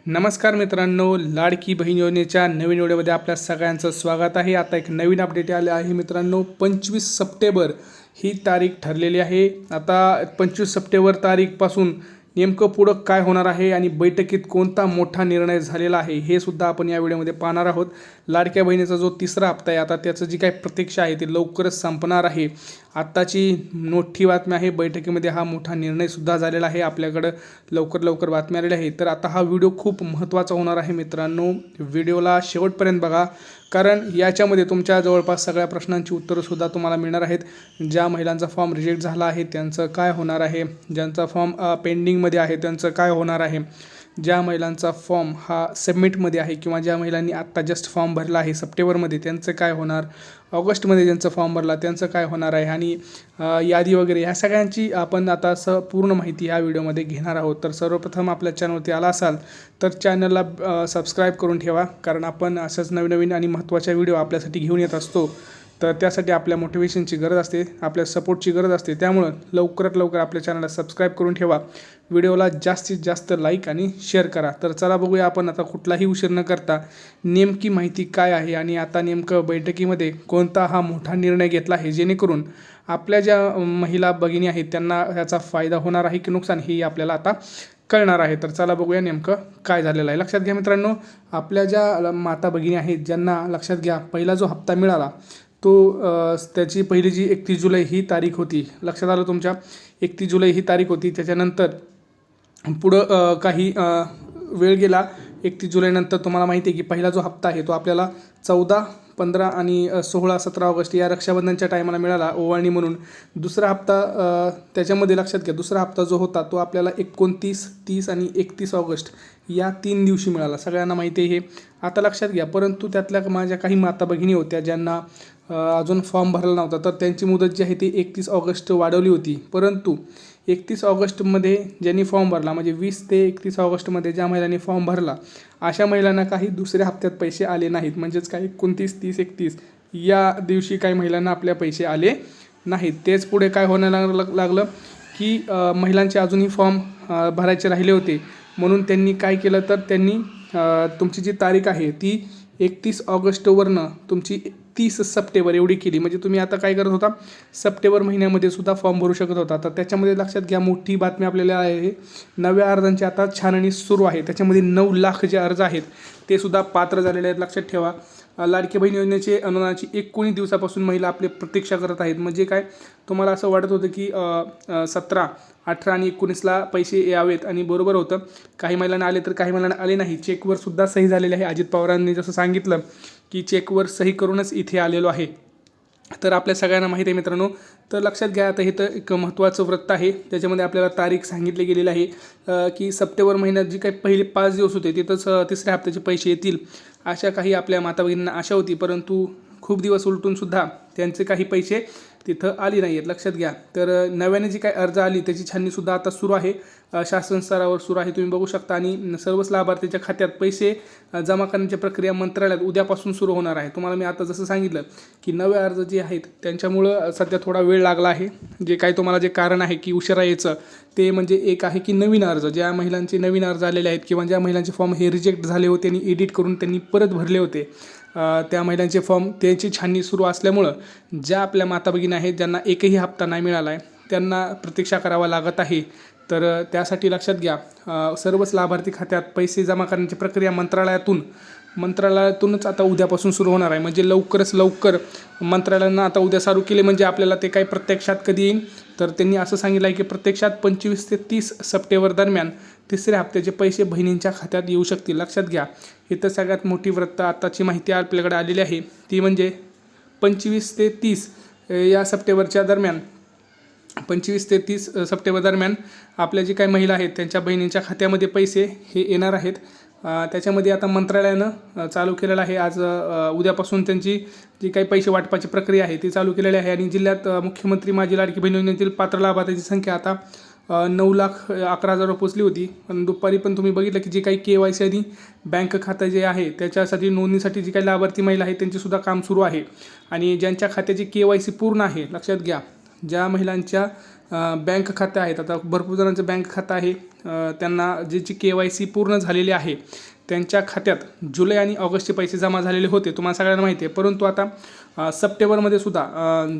नमस्कार मित्रांनो, लाडकी बहीण योजनेच्या नवीन व्हिडिओमध्ये आपल्या सगळ्यांचं स्वागत आहे। आता एक नवीन अपडेट आले आहे मित्रांनो, 25 सप्टेंबर ही तारीख ठरलेली आहे। आता 25 सप्टेंबर तारीखपासून नेमकं पुढं काय होणार आहे आणि बैठकीत कोणता मोठा निर्णय झालेला आहे हे सुद्धा आपण या व्हिडिओमध्ये पाहणार आहोत। लाडक्या बहिणीचा जो तिसरा हप्ता आहे, आता त्याचं जी काही प्रतीक्षा आहे ती लवकरच संपणार आहे। आत्ताची मोठी बातमी आहे, बैठकीमध्ये हा मोठा निर्णय सुद्धा झालेला आहे। आपल्याकडे लवकर बातम्या आलेल्या आहेत, तर आता हा व्हिडिओ खूप महत्त्वाचा होणार आहे मित्रांनो। व्हिडिओला शेवटपर्यंत बघा, कारण याच्यामध्ये तुमच्या जवळपास सगळ्या प्रश्नांची उत्तरंसुद्धा तुम्हाला मिळणार आहेत। ज्या महिलांचा फॉर्म रिजेक्ट झाला आहे त्यांचं काय होणार आहे, ज्यांचा फॉर्म पेंडिंगमध्ये आहे त्यांचं काय होणार आहे, ज्या महिलांचा फॉर्म हा सबमिटमध्ये आहे किंवा ज्या महिलांनी आत्ता जस्ट फॉर्म भरला आहे सप्टेंबरमध्ये त्यांचं काय होणार, ऑगस्टमध्ये ज्यांचा फॉर्म भरला त्यांचं काय होणार आहे आणि यादी वगैरे ह्या सगळ्यांची आपण आता पूर्ण माहिती ह्या व्हिडिओमध्ये घेणार आहोत। तर सर्वप्रथम आपल्या चॅनलवरती आला असाल तर चॅनलला सबस्क्राईब करून ठेवा, कारण आपण असंच नवीन आणि महत्त्वाच्या व्हिडिओ आपल्यासाठी घेऊन येत असतो। तर त्यासाठी आपल्या मोटिवेशनची गरज असते, आपल्या सपोर्टची गरज असते, त्यामुळं लवकरात लवकर आपल्या चॅनलला सबस्क्राईब करून ठेवा। व्हिडिओला जास्तीत जास्त लाईक आणि शेअर करा। तर चला बघूया आपण आता कुठलाही उशीर न करता नेमकी माहिती काय आहे आणि आता नेमकं बैठकीमध्ये कोणता हा मोठा निर्णय घेतला आहे, जेणेकरून आपल्या ज्या महिला भगिनी आहेत त्यांना ह्याचा फायदा होणार आहे की नुकसान हे आपल्याला आता कळणार आहे। तर चला बघूया नेमकं काय झालेलं आहे। लक्षात घ्या मित्रांनो, आपल्या ज्या माता भगिनी आहेत ज्यांना लक्षात घ्या पहिला जो हप्ता मिळाला तो त्याची पहिली जी 31 जुलै ही तारीख होती, लक्षात आलं तुमच्या, 31 जुलै ही तारीख होती। त्याच्यानंतर पुढं काही वेळ गेला, 31 जुलैनंतर तुम्हाला माहिती आहे की पहिला जो हप्ता आहे तो आपल्याला 14, 15 आणि 16, 17 ऑगस्ट या रक्षाबंधनच्या टायमाला मिळाला ओवाळणी म्हणून। दुसरा हप्ता त्याच्यामध्ये लक्षात घ्या, दुसरा हप्ता जो होता तो आपल्याला 29, 30 आणि 31 ऑगस्ट या 3 दिवशी मिळाला, सगळ्यांना माहिती आहे हे। आता लक्षात घ्या, परंतु त्यातल्या माझ्या काही माता भगिनी होत्या ज्यांना अजून फॉर्म भरला नव्हता, तर त्यांची मुदत जी आहे ती 31 ऑगस्ट वाढवली होती। परंतु 31 ऑगस्टमध्ये ज्यांनी फॉर्म भरला, म्हणजे 20 ते 31 ऑगस्टमध्ये ज्या महिलांनी फॉर्म भरला अशा महिलांना काही दुसऱ्या हप्त्यात पैसे आले नाहीत, म्हणजेच काही 29, 30, 31 या दिवशी काही महिलांना आपल्या पैसे आले नाहीत। तेच पुढे काय होण्याला लागलं की महिलांचे अजूनही फॉर्म भरायचे राहिले होते, म्हणून त्यांनी काय केलं, तर त्यांनी तुमची जी तारीख आहे ती 31 ऑगस्टवरनं तुमची 30 सप्टेंबर एवढी केली। म्हणजे तुम्ही आता काय करत होता, सप्टेंबर महिन्यामध्ये सुद्धा फॉर्म भरू शकत होता। तर त्याच्यामध्ये लक्षात घ्या मोठी बातमी आपल्याला आहे, नव्या अर्जांची आता छाननी सुरू आहे। त्याच्यामध्ये 9 लाख जे अर्ज आहेत ते सुद्धा पात्र झालेले आहेत। लक्षात ठेवा, लाडकी बहीण योजनेचे अनुदानाची 19 दिवसापासून महिला आपली प्रतीक्षा करत आहेत। म्हणजे काय, तुम्हाला असं वाटत होतं की 17, 18 आणि 19ला पैसे यावेत आणि बरोबर होतं, काही महिलांना आले तर काही महिलांना आले नाही। चेकवर सुद्धा सही झालेली आहे, अजित पवारांनी जसं सांगितलं की चेकवर सही करूनच इथे आलेलो आहे। तर आपल्या सगळ्यांना माहिती आहे मित्रांनो। तर लक्षात घ्या, आता इथं एक महत्त्वाचं वृत्त आहे, त्याच्यामध्ये आपल्याला तारीख सांगितली गेलेली आहे की सप्टेंबर महिन्यात जी काही पहिले 5 दिवस होते तिथंच तिसऱ्या हप्त्याचे पैसे येतील अशा काही आपल्या माता भगिनींना आशा होती, परंतु खूप दिवस उलटूनसुद्धा त्यांचे काही पैसे तिथं आली नाही आहेत। लक्षात घ्या, तर नव्याने जी काही अर्ज आली त्याची छाननीसुद्धा आता सुरू आहे, शासन स्तरावर सुरू आहे, तुम्ही बघू शकता। आणि सर्वच लाभार्थीच्या खात्यात पैसे जमा करण्याची प्रक्रिया मंत्रालयात उद्यापासून सुरू होणार आहे। तुम्हाला मी आता जसं सांगितलं की नवे अर्ज जे आहेत त्यांच्यामुळं सध्या थोडा वेळ लागला आहे। जे काही तुम्हाला जे कारण आहे की उशिरा यायचं ते म्हणजे एक आहे की नवीन अर्ज, ज्या महिलांचे नवीन अर्ज आलेले आहेत किंवा ज्या महिलांचे फॉर्म हे रिजेक्ट झाले होते आणि एडिट करून त्यांनी परत भरले होते, त्या महिलांचे फॉर्म त्यांची छाननी सुरू असल्यामुळं ज्या आपल्या माता भगिनी आहेत ज्यांना एकही हप्ता नाही मिळाला आहे त्यांना प्रतीक्षा करावा लागत आहे। तर त्यासाठी लक्षात घ्या, सर्वच लाभार्थी खात्यात पैसे जमा करण्याची प्रक्रिया मंत्रालयातूनच आता उद्यापासून सुरू होणार आहे। म्हणजे लवकरच लवकर मंत्रालयानं आता उद्या चालू केले, म्हणजे आपल्याला ते काही प्रत्यक्षात कधी येईल, तर त्यांनी असं सांगितलं आहे की प्रत्यक्षात 25 ते 30 सप्टेंबर दरम्यान तिसऱ्या हप्त्याचे पैसे बहिणींच्या खात्यात येऊ शकतील। लक्षात घ्या, इथं सगळ्यात मोठी वृत्त आताची माहिती आपल्याकडे आलेली आहे ती म्हणजे 25 ते 30 या सप्टेंबरच्या दरम्यान, 25 ते 30 सप्टेंबर दरम्यान आपल्या जी काही महिला आहेत त्यांच्या बहिणींच्या खात्यामध्ये पैसे हे येणार आहेत। त्याच्यामध्ये आता मंत्रालयानं चालू केलेलं आहे, आज उद्यापासून त्यांची जी काही पैसे वाटपाची प्रक्रिया आहे ती चालू केलेली आहे। आणि जिल्ह्यात मुख्यमंत्री माझी लाडकी बहीण योजनेतील पात्र लाभार्थ्यांची संख्या आता 9,11,000 पोचली होती। पण दुपारी पण तुम्ही बघितलं की जे काही KYC आणि बँक खातं जे आहे त्याच्यासाठी नोंदणीसाठी जी काही लाभार्थी महिला आहेत त्यांचीसुद्धा काम सुरू आहे। आणि ज्यांच्या खात्याची KYC पूर्ण आहे, लक्षात घ्या, ज्या महिलांच्या बँक खाते आहेत, आता भरपूर जणांचं बँक खातं आहे, त्यांना ज्याची KYC पूर्ण झालेली आहे त्यांच्या खात्यात जुलै आणि ऑगस्टचे पैसे जमा झालेले होते, तुम्हाला सगळ्यांना माहिती आहे. परंतु आता सप्टेंबरमध्ये सुद्धा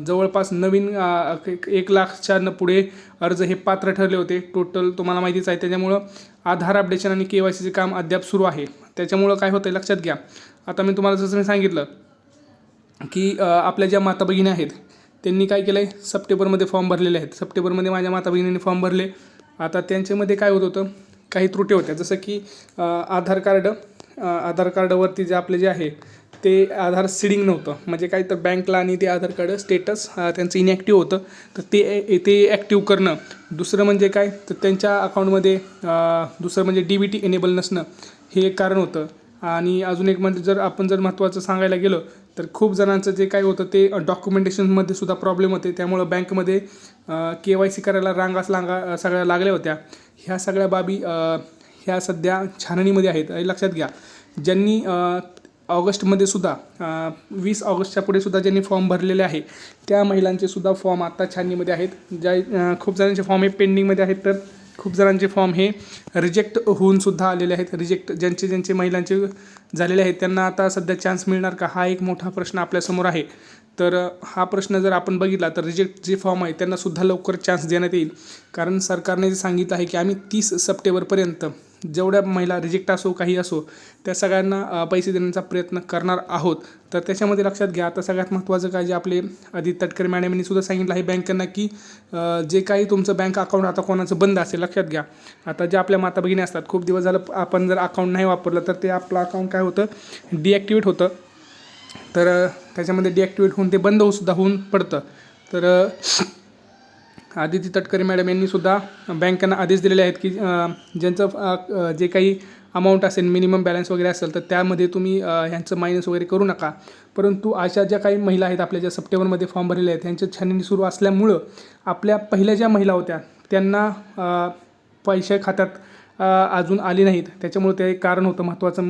जवळपास नवीन 1 लाखच्या पुढे अर्ज हे पात्र ठरले होते टोटल, तुम्हाला माहितीच आहे. त्याच्यामुळं आधार अपडेशन आणि KYCचे काम अद्याप सुरू आहे. त्याच्यामुळं काय होतं लक्षात घ्या. आता मी तुम्हाला जसं मी सांगितलं की आपल्या ज्या माता भगिनी आहेत त्यांनी काय केलं आहे, सप्टेंबरमध्ये फॉर्म भरलेले आहेत. सप्टेंबरमध्ये माझ्या माता भगिनींनी फॉर्म भरले. आता त्यांच्यामध्ये काय होत होतं, काही त्रुटी होत्या, जसं की आधार कार्डवरती जे आपले जे आहे ते आधार सीडिंग नव्हतं, म्हणजे काय तर बँकला आणि ते आधार कार्ड स्टेटस त्यांचं इनॅक्टिव्ह होतं, तर ते ॲक्टिव्ह करणं. दुसरं म्हणजे काय तर त्यांच्या अकाउंटमध्ये दुसरं म्हणजे DBT एनेबल नसणं हे एक कारण होतं. आणि अजून एक म्हणजे जर महत्त्वाचं सांगायला गेलं तर खूप जणांचं जे काय होतं ते डॉक्युमेंटेशनमध्ये सुद्धा प्रॉब्लेम होते. त्यामुळं बँकमध्ये KYC करायला रांगा सगळ्या लागल्या होत्या. ह्या सगळ्या बाबी ह्या सध्या छाननीमध्ये आहेत, लक्षात घ्या. ज्यांनी ऑगस्टमध्ये सुद्धा 20 ऑगस्टच्या पुढे सुद्धा ज्यांनी फॉर्म भरलेले आहे त्या महिलांचे सुद्धा फॉर्म आत्ता छाननीमध्ये आहेत. खूप जणांचे फॉर्म हे पेंडिंगमध्ये आहेत, तर खूप जणांचे फॉर्म हे रिजेक्ट होऊन सुद्धा आलेले आहेत. ज्यांचे महिलांचे झालेले आहेत त्यांना आता सध्या चान्स मिळणार का, हा एक मोठा प्रश्न आपल्यासमोर आहे. तर हा प्रश्न जर आपण बघितला तर रिजेक्ट जे फॉर्म आहे त्यांना सुद्धा लवकर चान्स देण्यात येईल. कारण सरकारने जे सांगितलं आहे की आम्ही 30 सप्टेंबरपर्यंत जेवढ्या महिला रिजेक्ट असो काही असो त्या सगळ्यांना पैसे देण्याचा प्रयत्न करणार आहोत. तर त्याच्यामध्ये लक्षात घ्या, आता सगळ्यात महत्त्वाचं काय जे आपले आदित्य तटकरे मॅडमनी सुद्धा सांगितलं आहे बँकांना की जे काही तुमचं बँक अकाउंट आता कोणाचं बंद असेल, लक्षात घ्या. आता जे आपल्या माता भगिनी असतात, खूप दिवस झालं आपण जर अकाउंट नाही वापरलं तर ते आपलं अकाउंट काय होतं डिॲक्टिवेट होतं. तर त्याच्यामध्ये डिॲक्टिवेट होऊन ते बंद होऊन पडतं. तर आदिती तटकरे मॅडम यांनी सुद्धा बँकांना आदेश दिलेले आहेत की ज्यांचं जे काही अमाऊंट असेल मिनिमम बॅलन्स वगैरे असेल तर त्यामध्ये तुम्ही ह्यांचं मायनस वगैरे करू नका. परंतु अशा ज्या काही महिला आहेत आपल्या ज्या सप्टेंबरमध्ये फॉर्म भरलेले आहेत त्यांच्या छाननी सुरू असल्यामुळं आपल्या पहिल्या ज्या महिला होत्या त्यांना पैसे खात्यात अजून आले नाहीत. त्याच्यामुळे ते एक कारण होतं महत्त्वाचं,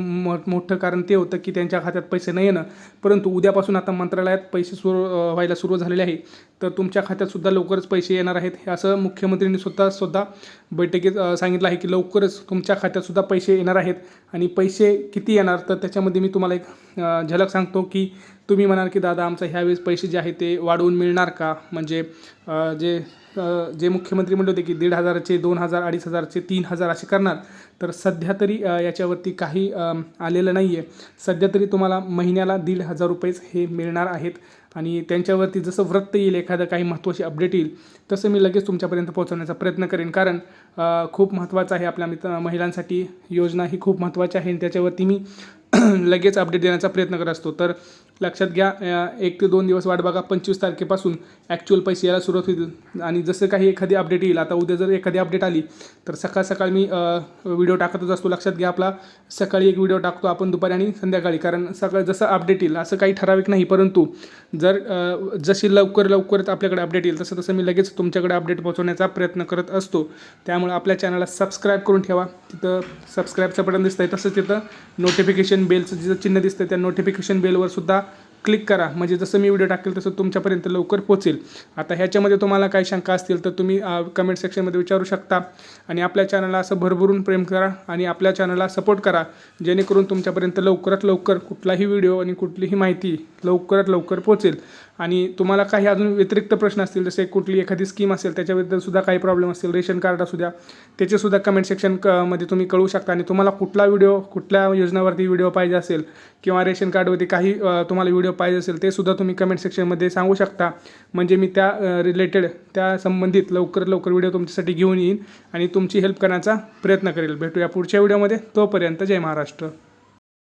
मोठं कारण ते होतं की त्यांच्या खात्यात पैसे नाही येणं. परंतु उद्यापासून आता मंत्रालयात पैसे व्हायला सुरू झालेले आहे, तर तुमच्या खात्यातसुद्धा लवकरच पैसे येणार आहेत. हे असं मुख्यमंत्र्यांनी सुद्धा बैठकीत सांगितलं आहे की लवकरच तुमच्या खात्यातसुद्धा पैसे येणार आहेत. आणि पैसे किती येणार तर त्याच्यामध्ये मी तुम्हाला एक झलक सांगतो की तुम्ही म्हणाल की दादा आमचा ह्यावेळेस पैसे जे आहे ते वाढवून मिळणार का, म्हणजे जे मुख्यमंत्री म्हणले होते की 1,500चे 2,000 2,500चे 3,000 असे करणार, तर सध्या तरी याच्यावरती काही आलेलं नाही आहे. सध्या तरी तुम्हाला महिन्याला 1,500 रुपयेच हे मिळणार आहेत. आणि त्यांच्यावरती जसं वृत्त येईल, एखादं काही महत्त्वाची अपडेट येईल तसं मी लगेच तुमच्यापर्यंत पोहोचवण्याचा प्रयत्न करेन. कारण खूप महत्त्वाचं आहे आपल्या महिलांसाठी योजना ही खूप महत्त्वाची आहे आणि त्याच्यावरती मी लगेच अपडेट देण्याचा प्रयत्न करत असतो. तर लक्षात घ्या, 1 ते 2 दिवस वाट बघा, 25 तारखेपासून ॲक्च्युअल पैसे यायला सुरुवात होईल. आणि जसं काही एखादी अपडेट येईल, आता उद्या जर एखादी अपडेट आली तर सकाळ मी व्हिडिओ टाकतच असतो. लक्षात घ्या, आपला सकाळी एक व्हिडिओ टाकतो आपण, दुपारी आणि संध्याकाळी, कारण जसं अपडेट येईल असं काही ठराविक नाही. परंतु जशी लवकरच आपल्याकडे अपडेट येईल तसं मी लगेच तुमच्याकडे अपडेट पोहोचवण्याचा प्रयत्न करत असतो. त्यामुळे आपल्या चॅनलला सबस्क्राईब करून ठेवा. तिथं सबस्क्राईबचं बटन दिसतं आहे, तसंच तिथं नोटिफिकेशन बेलचं जिथं चिन्ह दिसतं त्या नोटिफिकेशन बेलवर सुद्धा क्लिक करा, म्हणजे जसं मी व्हिडिओ टाकेल तसं तुमच्यापर्यंत लवकर पोहोचेल. आता ह्याच्यामध्ये तुम्हाला काही शंका असतील तर तुम्ही कमेंट सेक्शनमध्ये विचारू शकता. आणि आपल्या चॅनलला असं भरभरून प्रेम करा आणि आपल्या चॅनलला सपोर्ट करा, जेणेकरून तुमच्यापर्यंत लवकरात लवकर कुठलाही व्हिडिओ आणि कुठलीही माहिती लवकरात लवकर पोहोचेल. आणि तुम्हाला काही अजून व्यतिरिक्त प्रश्न असतील, जसे कुठली एखादी स्कीम असेल त्याच्याबद्दल सुद्धा काही प्रॉब्लेम असतील, रेशन कार्ड असू द्या, त्याचेसुद्धा कमेंट सेक्शनमध्ये तुम्ही कळवू शकता. आणि तुम्हाला कुठल्या योजनावरती व्हिडिओ पाहिजे असेल किंवा रेशन कार्डवरती काही तुम्हाला व्हिडिओ पाहिजे असेल ते सुद्धा तुम्ही कमेंट सेक्शनमध्ये सांगू शकता, म्हणजे मी त्या रिलेटेड त्या संबंधित लवकर व्हिडिओ तुमच्यासाठी घेऊन येईन आणि तुमची हेल्प करण्याचा प्रयत्न करेल. भेटूया पुढच्या व्हिडिओमध्ये. तोपर्यंत जय महाराष्ट्र.